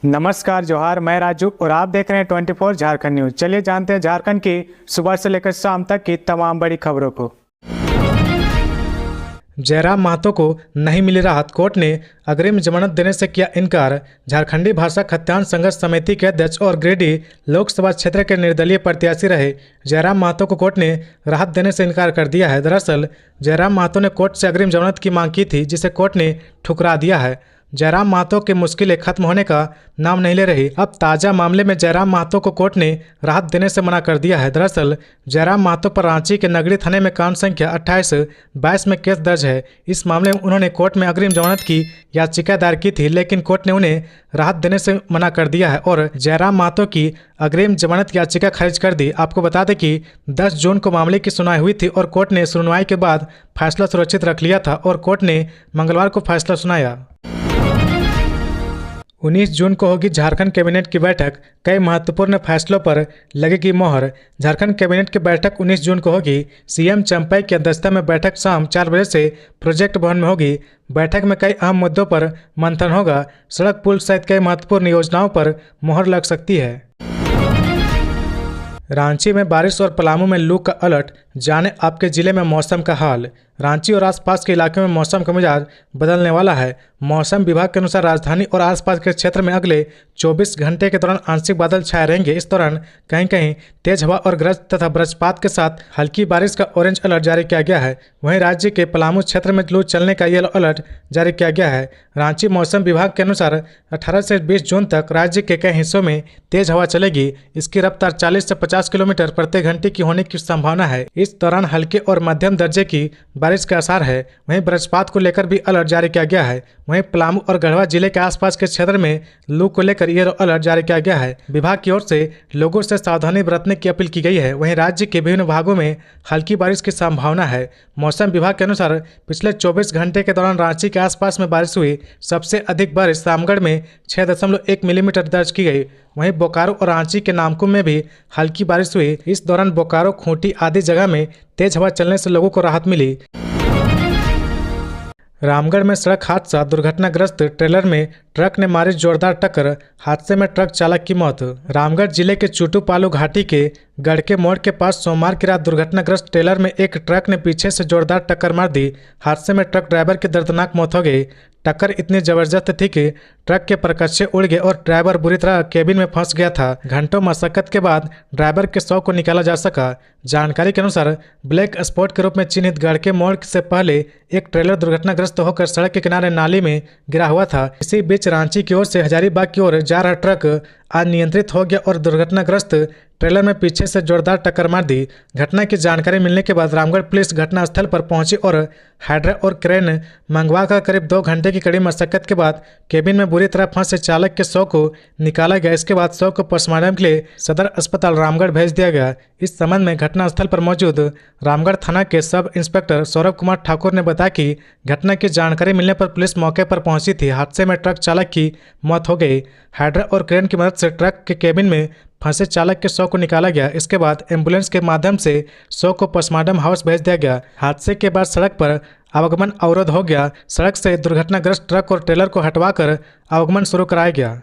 नमस्कार जोहार, मैं राजू और आप देख रहे हैं 24 झारखंड न्यूज। चलिए जानते हैं झारखंड की सुबह से लेकर शाम तक की तमाम बड़ी खबरों को। जयराम महतो को नहीं मिली राहत, कोर्ट ने अग्रिम जमानत देने से किया इनकार। झारखंडी भाषा खत्यान संघर्ष समिति के अध्यक्ष और गिरिडीह लोकसभा क्षेत्र के निर्दलीय प्रत्याशी रहे जयराम महतो को कोर्ट ने राहत देने से इनकार कर दिया है। दरअसल जयराम महतो ने कोर्ट से अग्रिम जमानत की मांग की थी, जिसे कोर्ट ने ठुकरा दिया है। जयराम महतो की मुश्किलें खत्म होने का नाम नहीं ले रही। अब ताजा मामले में जयराम महतो को कोर्ट ने राहत देने से मना कर दिया है। दरअसल जयराम महतो पर रांची के नगरी थाने में कांड संख्या 28/22 में केस दर्ज है। इस मामले में उन्होंने कोर्ट में अग्रिम जमानत की याचिका दायर की थी, लेकिन कोर्ट ने उन्हें राहत देने से मना कर दिया है और जयराम महतो की अग्रिम जमानत याचिका खारिज कर दी। आपको बता दें कि 10 जून को मामले की सुनवाई हुई थी और कोर्ट ने सुनवाई के बाद फैसला सुरक्षित रख लिया था और कोर्ट ने मंगलवार को फैसला सुनाया। 19 जून को होगी झारखंड कैबिनेट की बैठक, कई महत्वपूर्ण फैसलों पर लगेगी मोहर। झारखंड कैबिनेट की बैठक 19 जून को होगी। सीएम चंपई की अध्यक्षता में बैठक शाम 4 बजे से प्रोजेक्ट भवन में होगी। बैठक में कई अहम मुद्दों पर मंथन होगा। सड़क पुल सहित कई महत्वपूर्ण योजनाओं पर मोहर लग सकती है। रांची में बारिश और पलामू में लू का अलर्ट, जाने आपके जिले में मौसम का हाल। रांची और आसपास के इलाके में मौसम का मिजाज बदलने वाला है। मौसम विभाग के अनुसार राजधानी और आसपास के क्षेत्र में अगले 24 घंटे के दौरान आंशिक बादल छाए रहेंगे। इस दौरान कहीं कहीं तेज हवा और गरज तथा वज्रपात के साथ हल्की बारिश का ऑरेंज अलर्ट जारी किया गया है। वहीं राज्य के पलामू क्षेत्र में लू चलने का येलो अलर्ट जारी किया गया है। रांची मौसम विभाग के अनुसार 18 से 20 जून तक राज्य के कई हिस्सों में तेज हवा चलेगी। इसकी रफ्तार 40 से 50 किलोमीटर प्रति घंटे की होने की संभावना है। इस दौरान हल्के और मध्यम दर्जे की बारिश के आसार है। वहीं वज्रपात को लेकर भी अलर्ट जारी किया गया है। वहीं पलामू और गढ़वा जिले के आसपास के क्षेत्र में लू को लेकर येलो अलर्ट जारी किया गया है। विभाग की ओर से लोगों से सावधानी बरतने की अपील की गई है। वहीं राज्य के विभिन्न भागों में हल्की बारिश की संभावना है। मौसम विभाग के अनुसार पिछले 24 घंटे के दौरान रांची के आसपास में बारिश हुई। सबसे अधिक बारिश रामगढ़ में 6.1 मिलीमीटर दर्ज की गई। वहीं बोकारो और रांची के नामकुम में भी हल्की बारिश हुई। इस दौरान बोकारो, खूंटी आदि जगह में तेज हवा चलने से लोगों को राहत मिली। रामगढ़ में सड़क हादसा, दुर्घटनाग्रस्त ट्रेलर में ट्रक ने मारी जोरदार टक्कर, हादसे में ट्रक चालक की मौत। रामगढ़ जिले के चूटू-पालू घाटी के गड़के मोड़ के पास सोमवार की रात दुर्घटनाग्रस्त ट्रेलर में एक ट्रक ने पीछे से जोरदार टक्कर मार दी। हादसे में ट्रक ड्राइवर की दर्दनाक मौत हो गई। टक्कर इतनी जबरदस्त थी कि ट्रक के परकच्चे उड़ गए और ड्राइवर बुरी तरह केबिन में फंस गया था। घंटों मशक्कत के बाद ड्राइवर के शव को निकाला जा सका। जानकारी के अनुसार ब्लैक स्पॉट के रूप में चिन्हित गड़के मोड़ से पहले एक ट्रेलर दुर्घटनाग्रस्त होकर सड़क के किनारे नाली में गिरा हुआ था। इसी बीच रांची की ओर से हजारीबाग की ओर जा रहा ट्रक अनियंत्रित हो गया और दुर्घटनाग्रस्त ट्रेलर में पीछे से जोरदार टक्कर मार दी। घटना की जानकारी मिलने के बाद रामगढ़ पुलिस घटनास्थल पर पहुंची और हाइड्रा और क्रेन मंगवाकर करीब 2 घंटे की कड़ी मशक्कत के बाद केबिन में बुरी तरह फंसे चालक के शव को निकाला गया। इसके बाद शव को पोस्टमार्टम के लिए सदर अस्पताल रामगढ़ भेज दिया गया। इस संबंध में घटनास्थल पर मौजूद रामगढ़ थाना के सब इंस्पेक्टर सौरभ कुमार ठाकुर ने बताया कि घटना की जानकारी मिलने पर पुलिस मौके पर पहुंची थी। हादसे में ट्रक चालक की मौत हो गई। हाइड्रा और क्रेन की मदद से ट्रक के केबिन में फंसे चालक के शव को निकाला गया। इसके बाद एम्बुलेंस के माध्यम से शव को पोस्टमार्टम हाउस भेज दिया गया। हादसे के बाद सड़क पर आवागमन अवरोध हो गया। सड़क से दुर्घटनाग्रस्त ट्रक और ट्रेलर को हटवाकर आवागमन शुरू कराया गया।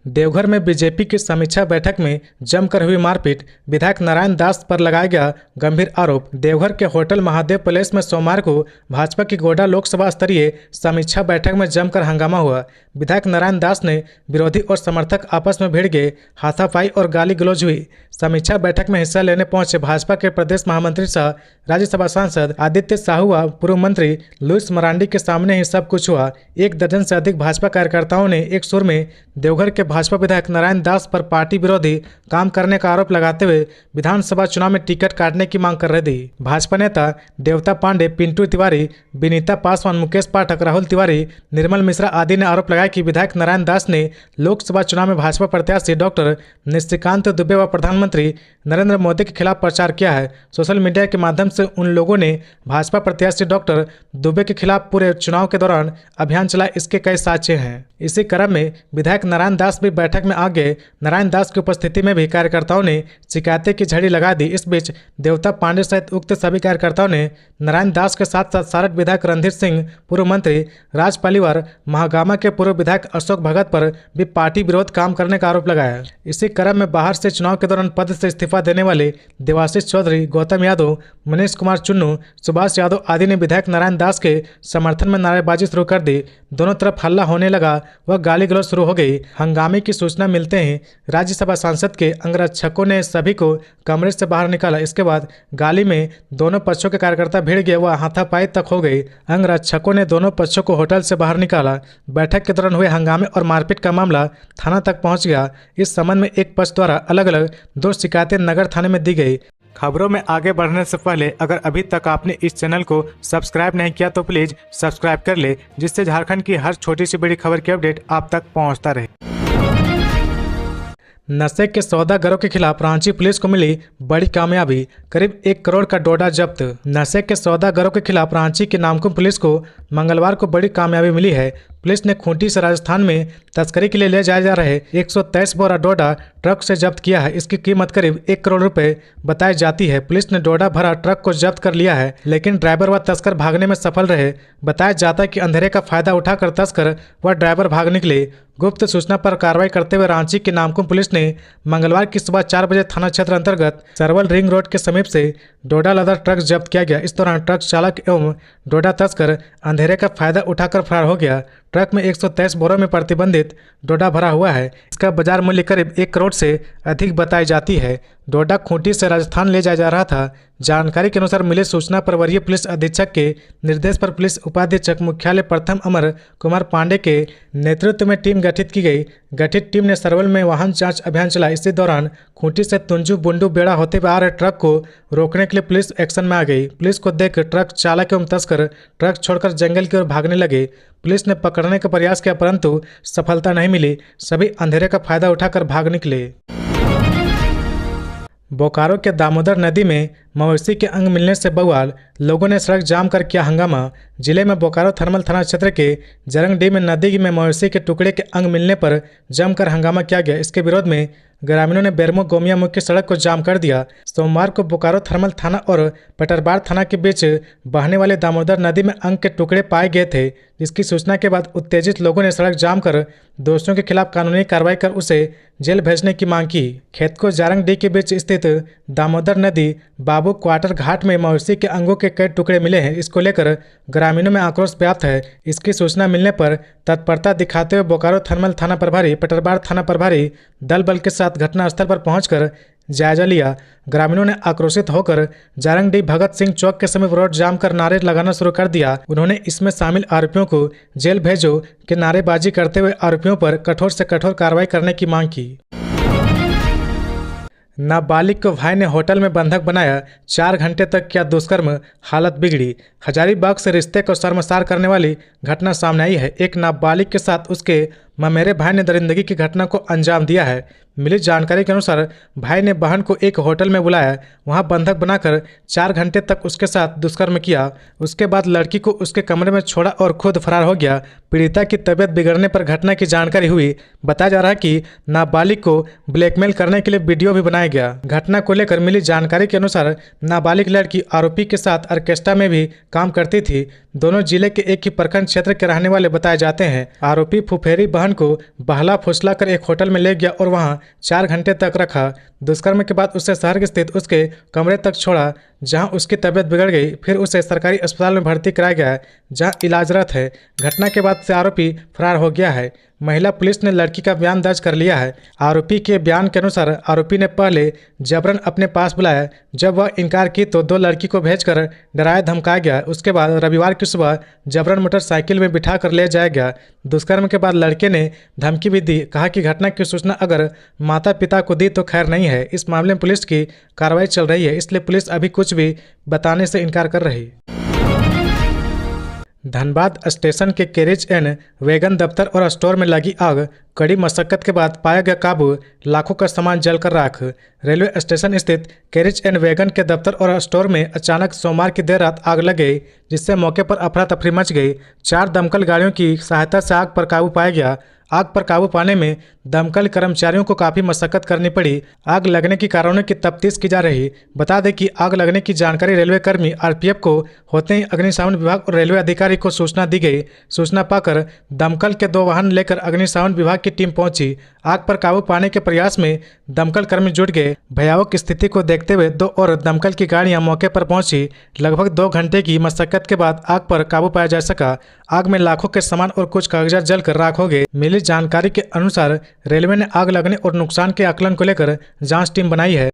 देवघर में बीजेपी की समीक्षा बैठक में जमकर हुई मारपीट, विधायक नारायण दास पर लगाया गया गंभीर आरोप। देवघर के होटल महादेव पैलेस में सोमवार को भाजपा की गोड्डा लोकसभा स्तरीय समीक्षा बैठक में जमकर हंगामा हुआ। विधायक नारायण दास ने विरोधी और समर्थक आपस में भिड़ गए, हाथापाई और गाली गलौज हुई। समीक्षा बैठक में हिस्सा लेने पहुंचे भाजपा के प्रदेश महामंत्री सह राज्यसभा सांसद आदित्य साहू व पूर्व मंत्री लुइस मरांडी के सामने ही सब कुछ हुआ। 1 दर्जन से अधिक भाजपा कार्यकर्ताओं ने एक सुर में देवघर के भाजपा विधायक नारायण दास पर पार्टी विरोधी काम करने का आरोप लगाते हुए विधानसभा चुनाव में टिकट काटने की मांग कर रहे थे। भाजपा नेता देवता पांडे, पिंटू तिवारी, विनीता पासवान, मुकेश पाठक, राहुल तिवारी, निर्मल मिश्रा आदि ने आरोप लगाया कि विधायक नारायण दास ने लोकसभा चुनाव में भाजपा प्रत्याशी डॉक्टर निशिकांत दुबे व प्रधानमंत्री नरेंद्र मोदी के खिलाफ प्रचार किया है। सोशल मीडिया के माध्यम से उन लोगों ने भाजपा प्रत्याशी डॉक्टर दुबे के खिलाफ पूरे चुनाव के दौरान अभियान चलाया। इसके कई साक्ष्य हैं। इसी क्रम में विधायक नारायण दास भी बैठक में आ गए। नारायण दास की उपस्थिति में भी कार्यकर्ताओं ने शिकायतें की झड़ी लगा दी। इस बीच देवता पांडे सहित उक्त सभी कार्यकर्ताओं ने नारायण दास के साथ साथ सारठ विधायक रणधीर सिंह, पूर्व मंत्री राज पालीवाल, महागामा के पूर्व विधायक अशोक भगत पर भी पार्टी विरोध काम करने का आरोप लगाया। इसी क्रम में बाहर से चुनाव के दौरान पद से इस्तीफा देने वाले देवाशीष चौधरी, गौतम यादव, मनीष कुमार चुन्नू, सुभाष यादव आदि ने विधायक नारायण दास के समर्थन में नारेबाजी शुरू कर दी। दोनों तरफ हल्ला होने लगा व गाली गलौज शुरू हो गई। हंगामे की सूचना मिलते ही राज्यसभा सांसद के अंगरक्षकों ने सभी को कमरे से बाहर निकाला। इसके बाद गाली में दोनों पक्षों के कार्यकर्ता भिड़ गए व हाथापाई तक हो गई। अंगरक्षकों ने दोनों पक्षों को होटल से बाहर निकाला। बैठक के दौरान हुए हंगामे और मारपीट का मामला थाना तक पहुंच गया। इस संबंध में एक पक्ष द्वारा अलग अलग 2 शिकायतें नगर थाने में दी गई। खबरों में आगे बढ़ने से पहले अगर अभी तक आपने इस चैनल को सब्सक्राइब नहीं किया तो प्लीज सब्सक्राइब कर ले, जिससे झारखंड की हर छोटी सी बड़ी खबर की अपडेट आप तक पहुंचता रहे। नशे के सौदागरों के खिलाफ रांची पुलिस को मिली बड़ी कामयाबी। करीब 1 करोड़ का डोडा जब्त। नशे के सौदागरों के खिलाफ रांची की नामकुम पुलिस को मंगलवार को बड़ी कामयाबी मिली है। पुलिस ने खूंटी से राजस्थान में तस्करी के लिए ले जाए जा रहे 123 बोरा डोडा ट्रक से जब्त किया है। इसकी कीमत करीब 1 करोड़ रुपए बताई जाती है। पुलिस ने डोडा भरा ट्रक को जब्त कर लिया है, लेकिन ड्राइवर व तस्कर भागने में सफल रहे। बताया जाता है कि अंधेरे का फायदा उठाकर तस्कर व ड्राइवर भाग निकले। गुप्त सूचना पर कार्रवाई करते हुए रांची की नामकुम पुलिस ने मंगलवार की सुबह 4 बजे थाना क्षेत्र अंतर्गत सरवल रिंग रोड के समीप से डोडा लदा ट्रक जब्त किया गया। इस दौरान ट्रक चालक एवं डोडा तस्कर अंधेरे का फायदा उठाकर फरार हो गया। ट्रक में 123 बोरों में प्रतिबंधित डोडा भरा हुआ है। इसका बाजार मूल्य करीब 1 करोड़ से अधिक बताई जाती है। डोडा खूंटी से राजस्थान ले जाया जा रहा था। जानकारी के अनुसार मिली सूचना पर वरीय पुलिस अधीक्षक के निर्देश पर पुलिस उपाधीक्षक मुख्यालय प्रथम अमर कुमार पांडे के नेतृत्व में टीम गठित की गई। गठित टीम ने सरवल में वाहन जांच अभियान चलाया। इसी दौरान खूंटी से तुंजू बुंडू बेड़ा होते हुए आ रहे ट्रक को रोकने के लिए पुलिस एक्शन में आ गई। पुलिस को देख ट्रक चालक एवं तस्कर ट्रक छोड़कर जंगल की ओर भागने लगे। पुलिस ने पकड़ने का प्रयास किया परंतु सफलता नहीं मिली। सभी अंधेरे का फायदा उठाकर भाग निकले। बोकारो के दामोदर नदी में मवेशी के अंग मिलने से बवाल। लोगों ने सड़क जाम कर किया हंगामा। जिले में बोकारो थर्मल थाना क्षेत्र के जरंगडी में नदी में मवेशी के टुकड़े के अंग मिलने पर जमकर हंगामा किया गया। इसके विरोध में ग्रामीणों ने बेरमो गोमिया मुख्य सड़क को जाम कर दिया। सोमवार को बोकारो थर्मल थाना और पटरबार थाना के बीच बहने वाले दामोदर नदी में अंग के टुकड़े पाए गए थे, जिसकी सूचना के बाद उत्तेजित लोगों ने सड़क जाम कर दोषियों के खिलाफ कानूनी कार्रवाई कर उसे जेल भेजने की मांग की। खेत को जारंगडी के बीच स्थित दामोदर नदी बाबू क्वार्टर घाट में मवेशी के अंगों के कई टुकड़े मिले हैं। इसको लेकर ग्रामीणों में आक्रोश व्याप्त है। इसकी सूचना मिलने पर तत्परता दिखाते हुए बोकारो थर्मल थाना प्रभारी, पटरबार थाना प्रभारी दल बल के साथ घटनास्थल पर पहुंचकर जायजा लिया। ग्रामीणों ने आक्रोशित होकर जारंगडी भगत सिंह चौक के समीप रोड जाम कर नारे लगाना शुरू कर दिया। उन्होंने इसमें शामिल आरोपियों को जेल भेजो कि नारेबाजी करते हुए आरोपियों पर कठोर से कठोर कार्रवाई करने की मांग की। नाबालिग को भाई ने होटल में बंधक बनाया, 4 घंटे तक किया दुष्कर्म, हालत बिगड़ी। हजारीबाग से रिश्ते को शर्मसार करने वाली घटना सामने आई है। एक नाबालिग के साथ उसके ममेरे भाई ने दरिंदगी की घटना को अंजाम दिया है। मिली जानकारी के अनुसार भाई ने बहन को एक होटल में बुलाया, वहां बंधक बनाकर 4 घंटे तक उसके साथ दुष्कर्म किया। उसके बाद लड़की को उसके कमरे में छोड़ा और खुद फरार हो गया। पीड़िता की तबीयत बिगड़ने पर घटना की जानकारी हुई। बताया जा रहा है कि नाबालिग को ब्लैकमेल करने के लिए वीडियो भी बनाया गया। घटना को लेकर मिली जानकारी के अनुसार नाबालिग लड़की आरोपी के साथ ऑर्केस्ट्रा में भी काम करती थी। दोनों जिले के एक ही प्रखंड क्षेत्र के रहने वाले बताए जाते हैं। आरोपी फुफेरी बहन को बहला फुसला कर एक होटल में ले गया और वहां 4 घंटे तक रखा। दुष्कर्म के बाद उसे शहर स्थित उसके कमरे तक छोड़ा, जहां उसकी तबीयत बिगड़ गई। फिर उसे सरकारी अस्पताल में भर्ती कराया गया, जहां इलाजरत है। घटना के बाद से आरोपी फरार हो गया है। महिला पुलिस ने लड़की का बयान दर्ज कर लिया है। आरोपी के बयान के अनुसार आरोपी ने पहले जबरन अपने पास बुलाया। जब वह इनकार की तो 2 लड़की को भेजकर डराया धमकाया गया। उसके बाद रविवार की सुबह जबरन मोटरसाइकिल में बिठा कर ले जाया गया। दुष्कर्म के बाद लड़के ने धमकी भी दी, कहा कि घटना की सूचना अगर माता पिता को दी तो खैर नहीं है। इस मामले में पुलिस की कार्रवाई चल रही है, इसलिए पुलिस अभी कुछ भी बताने से इनकार कर रही है। धनबाद स्टेशन के कैरेज एंड वैगन दफ्तर और स्टोर में लगी आग, कड़ी मशक्कत के बाद पाया गया काबू, लाखों का सामान जलकर राख। रेलवे स्टेशन स्थित कैरिज एंड वैगन के दफ्तर और स्टोर में अचानक सोमवार की देर रात आग लग गई, जिससे मौके पर अफरा तफरी मच गई। 4 दमकल गाड़ियों की सहायता से आग पर काबू पाया गया। आग पर काबू पाने में दमकल कर्मचारियों को काफ़ी मशक्कत करनी पड़ी। आग लगने की कारणों की तफ्तीश की जा रही। बता दें कि आग लगने की जानकारी रेलवे कर्मी आरपीएफ को होते ही अग्निशमन विभाग और रेलवे अधिकारी को सूचना दी गई। सूचना पाकर दमकल के 2 वाहन लेकर अग्निशमन विभाग की टीम पहुंची। आग पर काबू पाने के प्रयास में दमकल कर्मी जुट गए। भयावह स्थिति को देखते हुए 2 और दमकल की गाड़ियां मौके पर पहुंची। लगभग 2 घंटे की मशक्कत के बाद आग पर काबू पाया जा सका। आग में लाखों के सामान और कुछ कागजात जलकर राख हो गए। मिली जानकारी के अनुसार रेलवे ने आग लगने और नुकसान के आकलन को लेकर जांच टीम बनाई है।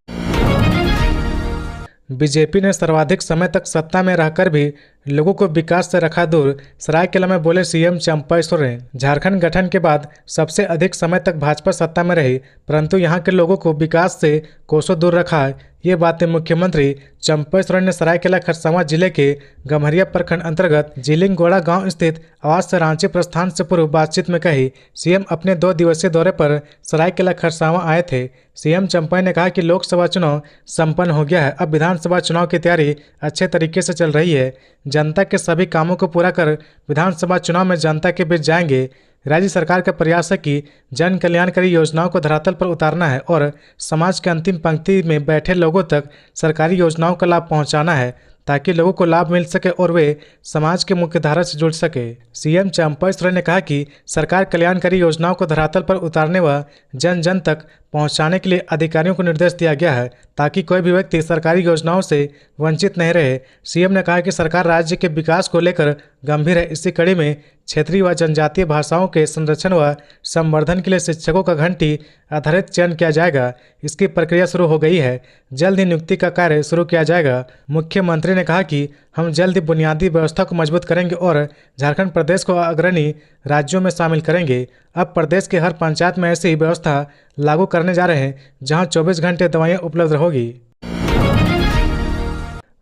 बीजेपी ने सर्वाधिक समय तक सत्ता में रहकर भी लोगों को विकास से रखा दूर, सरायकेला में बोले सीएम चंपा सोरेन। झारखंड गठन के बाद सबसे अधिक समय तक भाजपा सत्ता में रही, परंतु यहां के लोगों को विकास से कोसों दूर रखा है। ये बातें मुख्यमंत्री चंपा सोरेन ने सरायकेला खरसावां जिले के गम्हरिया प्रखंड अंतर्गत जिलिंगगोड़ा गांव स्थित आवास से रांची प्रस्थान से पूर्व बातचीत में कही। सीएम अपने 2 दिवसीय दौरे पर सरायकेला खरसावां आए थे। सीएम चंपा ने कहा कि लोकसभा चुनाव संपन्न हो गया है, अब विधानसभा चुनाव की तैयारी अच्छे तरीके से चल रही है। जनता के सभी कामों को पूरा कर विधानसभा चुनाव में जनता के बीच जाएंगे। राज्य सरकार का प्रयास है कि जन कल्याणकारी योजनाओं को धरातल पर उतारना है और समाज के अंतिम पंक्ति में बैठे लोगों तक सरकारी योजनाओं का लाभ पहुंचाना है, ताकि लोगों को लाभ मिल सके और वे समाज के मुख्य धारा से जुड़ सके। सीएम चंपा सोरेन ने कहा कि सरकार कल्याणकारी योजनाओं को धरातल पर उतारने व जन जन तक पहुंचाने के लिए अधिकारियों को निर्देश दिया गया है, ताकि कोई भी व्यक्ति सरकारी योजनाओं से वंचित नहीं रहे। सीएम ने कहा कि सरकार राज्य के विकास को लेकर गंभीर है। इसी कड़ी में क्षेत्रीय व जनजातीय भाषाओं के संरक्षण व संवर्धन के लिए शिक्षकों का घंटी आधारित चयन किया जाएगा। इसकी प्रक्रिया शुरू हो गई है, जल्द ही नियुक्ति का कार्य शुरू किया जाएगा। मुख्यमंत्री ने कहा कि हम जल्द ही बुनियादी व्यवस्था को मजबूत करेंगे और झारखंड प्रदेश को अग्रणी राज्यों में शामिल करेंगे। अब प्रदेश के हर पंचायत में ऐसी व्यवस्था लागू करने जा रहे हैं, जहां 24 घंटे दवाइयां उपलब्ध होगी।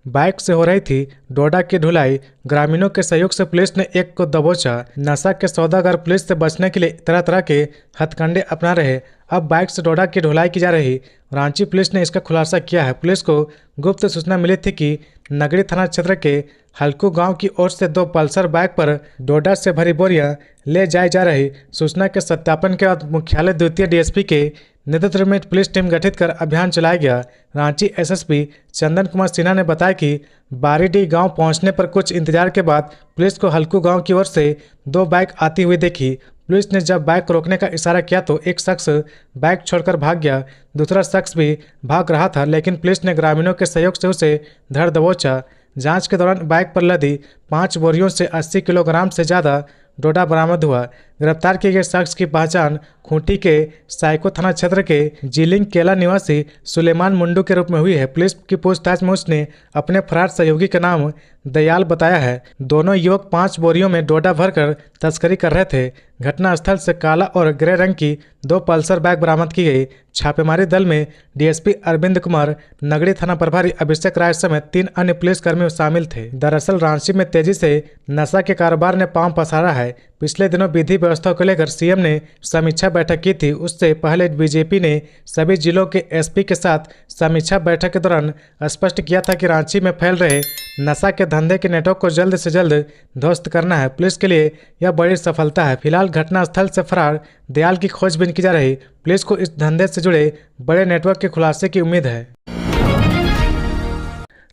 बाइक से हो रही थी डोडा की ढुलाई, ग्रामीणों के सहयोग से पुलिस ने एक को दबोचा। नशा के सौदागर पुलिस से बचने के लिए तरह तरह के हथकंडे अपना रहे। अब बाइक से डोडा की ढुलाई की जा रही। रांची पुलिस ने इसका खुलासा किया है। पुलिस को गुप्त सूचना मिली थी कि नगरी थाना क्षेत्र के हल्कू गांव की ओर से 2 पल्सर बाइक पर डोडा से भरी बोरियां ले जाई जा रही। सूचना के सत्यापन के बाद मुख्यालय द्वितीय डीएसपी के नेतृत्व में पुलिस टीम गठित कर अभियान चलाया गया। रांची एसएसपी चंदन कुमार सिन्हा ने बताया कि बारीडीह गांव पहुंचने पर कुछ इंतजार के बाद पुलिस को हल्कू गांव की ओर से 2 बाइक आती हुई देखी। पुलिस ने जब बाइक को रोकने का इशारा किया तो एक शख्स बाइक छोड़कर भाग गया। दूसरा शख्स भी भाग रहा था, लेकिन पुलिस ने ग्रामीणों के सहयोग से उसे धर दबोचा। जांच के दौरान बाइक पर लदी 5 बोरियों से 80 किलोग्राम से ज़्यादा डोडा बरामद हुआ। गिरफ्तार किए गए शख्स की पहचान खूंटी के साइको थाना क्षेत्र के जिलिंग केला निवासी सुलेमान मुंडू के रूप में हुई है। पुलिस की पूछताछ में उसने अपने फरार सहयोगी का नाम दयाल बताया है। दोनों युवक 5 बोरियों में डोडा भरकर तस्करी कर रहे थे। घटनास्थल से काला और ग्रे रंग की 2 पल्सर बाइक बरामद की गई। छापेमारी दल में डीएसपी अरविंद कुमार, नगरी थाना प्रभारी अभिषेक राय समेत 3 अन्य पुलिसकर्मी शामिल थे। दरअसल रांची में तेजी से नशा के कारोबार ने पांव पसारा है। पिछले दिनों विधि व्यवस्था को लेकर सीएम ने समीक्षा बैठक की थी। उससे पहले बीजेपी ने सभी जिलों के एसपी के साथ समीक्षा बैठक के दौरान स्पष्ट किया था कि रांची में फैल रहे नशा के धंधे के नेटवर्क को जल्द से जल्द ध्वस्त करना है। पुलिस के लिए यह बड़ी सफलता है। फिलहाल घटनास्थल से फरार दयाल की खोजबीन की जा रही। पुलिस को इस धंधे से जुड़े बड़े नेटवर्क के खुलासे की उम्मीद है।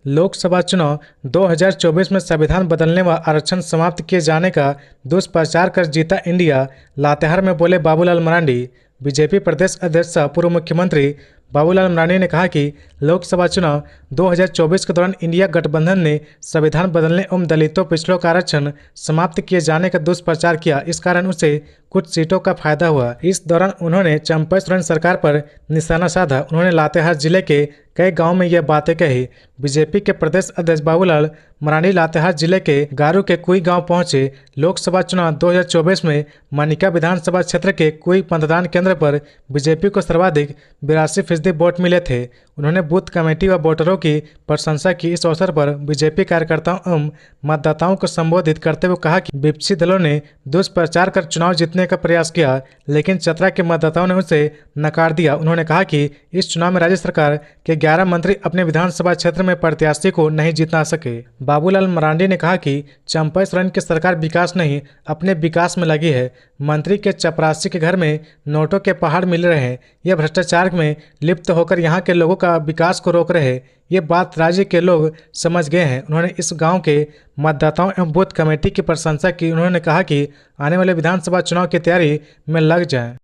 लोकसभा चुनाव 2024 में संविधान बदलने व आरक्षण समाप्त किए जाने का दुष्प्रचार कर जीता इंडिया, लातेहार में बोले बाबूलाल मरांडी। बीजेपी प्रदेश अध्यक्ष पूर्व मुख्यमंत्री बाबूलाल मरांडी ने कहा कि लोकसभा चुनाव 2024 के दौरान इंडिया गठबंधन ने संविधान बदलने एवं दलितों पिछड़ों का आरक्षण समाप्त किए जाने का दुष्प्रचार किया। इस कारण उसे कुछ सीटों का फायदा हुआ। इस दौरान उन्होंने चंपा सोरेन सरकार पर निशाना साधा। उन्होंने लातेहार जिले के कई गांव में यह बातें कही। बीजेपी के प्रदेश अध्यक्ष बाबूलाल मरांडी लातेहार जिले के गारू के कुई गांव पहुंचे। लोकसभा चुनाव 2024 में मानिका विधानसभा क्षेत्र के कुई मतदान केंद्र पर बीजेपी को सर्वाधिक 82% वोट मिले थे। उन्होंने बूथ कमेटी व वोटरों की प्रशंसा की। इस अवसर पर बीजेपी कार्यकर्ताओं एवं मतदाताओं को संबोधित करते हुए कहा कि विपक्षी दलों ने दुष्प्रचार कर चुनाव जीतने जीतने का प्रयास किया, लेकिन चतरा के मतदाताओं ने उसे नकार दिया। उन्होंने कहा कि इस चुनाव में राज्य सरकार के 11 मंत्री अपने विधानसभा क्षेत्र में प्रत्याशी को नहीं जिता सके। बाबूलाल मरांडी ने कहा कि चंपा सोरेन की सरकार विकास नहीं, अपने विकास में लगी है। मंत्री के चपरासी के घर में नोटों के पहाड़ मिल रहे हैं। ये भ्रष्टाचार में लिप्त होकर यहाँ के लोगों का विकास को रोक रहे हैं। ये बात राज्य के लोग समझ गए हैं। उन्होंने इस गांव के मतदाताओं एवं बूथ कमेटी की प्रशंसा की। उन्होंने कहा कि आने वाले विधानसभा चुनाव की तैयारी में लग जाएं।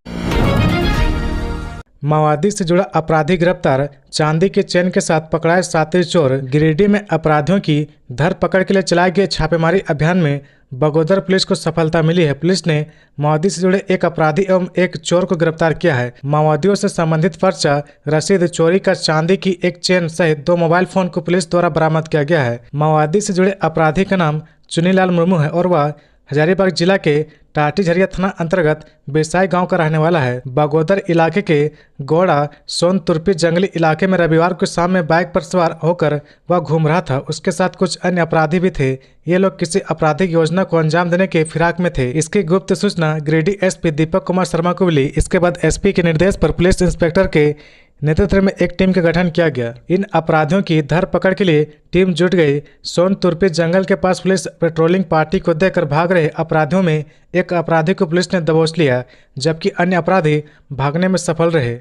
माओवादी से जुड़ा अपराधी गिरफ्तार, चांदी के चेन के साथ पकड़ाए साथी चोर। गिरिडीह में अपराधियों की धरपकड़ के लिए चलाए गए छापेमारी अभियान में बगोदर पुलिस को सफलता मिली है। पुलिस ने माओवादी से जुड़े एक अपराधी एवं एक चोर को गिरफ्तार किया है। माओवादियों से संबंधित पर्चा, रसीद, चोरी का चांदी की एक चेन सहित 2 मोबाइल फोन को पुलिस द्वारा बरामद किया गया है। माओवादी से जुड़े अपराधी का नाम चुनीलाल मुर्मू है और वह हजारीबाग जिला के टाटी झरिया थाना अंतर्गत बेसाई गांव का रहने वाला है। बगोदर इलाके के गोड़ा सोन तुर्पी जंगली इलाके में रविवार को शाम में बाइक पर सवार होकर वह घूम रहा था। उसके साथ कुछ अन्य अपराधी भी थे। ये लोग किसी आपराधिक योजना को अंजाम देने के फिराक में थे। इसकी गुप्त सूचना गिरिडीह एसपी दीपक कुमार शर्मा को मिली। इसके बाद एसपी के निर्देश पर पुलिस इंस्पेक्टर के नेतृत्व में एक टीम का गठन किया गया। इन अपराधियों की धरपकड़ के लिए टीम जुट गई। सोन तुर्पी जंगल के पास पुलिस पेट्रोलिंग पार्टी को देखकर भाग रहे अपराधियों में एक अपराधी को पुलिस ने दबोच लिया, जबकि अन्य अपराधी भागने में सफल रहे।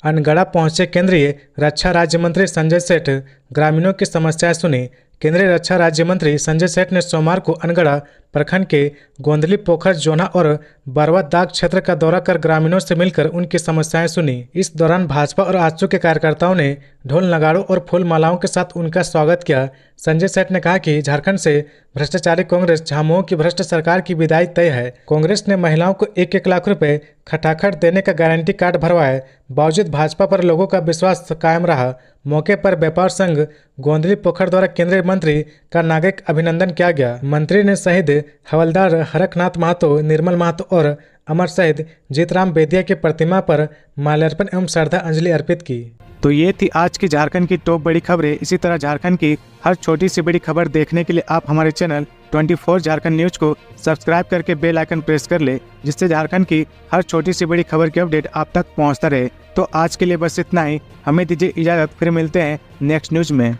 अनगढ़ा पहुंचे केंद्रीय रक्षा राज्य मंत्री संजय सेठ, ग्रामीणों की समस्याएं सुनी। केंद्रीय रक्षा राज्य मंत्री संजय सेठ ने सोमवार को अनगढ़ा प्रखंड के गोंदली, पोखर, जोना और बरवा दाग क्षेत्र का दौरा कर ग्रामीणों से मिलकर उनकी समस्याएं सुनी। इस दौरान भाजपा और आजसू के कार्यकर्ताओं ने ढोल नगाड़ों और फूल मालाओं के साथ उनका स्वागत किया। संजय सेठ ने कहा कि झारखंड से भ्रष्टाचारी कांग्रेस झामुमो की भ्रष्ट सरकार की विदाई तय है। कांग्रेस ने महिलाओं को 1-1 लाख रुपए खटाखट देने का गारंटी कार्ड भरवाए, बावजूद भाजपा पर लोगों का विश्वास कायम रहा। मौके पर व्यापार संघ गोंदली पोखर द्वारा केंद्रीय मंत्री का नागरिक अभिनंदन किया गया। मंत्री ने शहीद हवलदार हरकनाथ महतो, निर्मल महतो और अमर शहीद जीतराम बेदिया की प्रतिमा पर माल्यार्पण एवं श्रद्धांजलि अर्पित की। तो ये थी आज की झारखंड की टॉप बड़ी खबरें। इसी तरह झारखंड की हर छोटी सी बड़ी खबर देखने के लिए आप हमारे चैनल 24 झारखंड न्यूज को सब्सक्राइब करके बेल आइकन प्रेस कर ले, जिससे झारखंड की हर छोटी सी बड़ी खबर की अपडेट आप तक पहुंचता रहे। तो आज के लिए बस इतना ही। हमें दीजिए इजाजत, फिर मिलते हैं नेक्स्ट न्यूज में।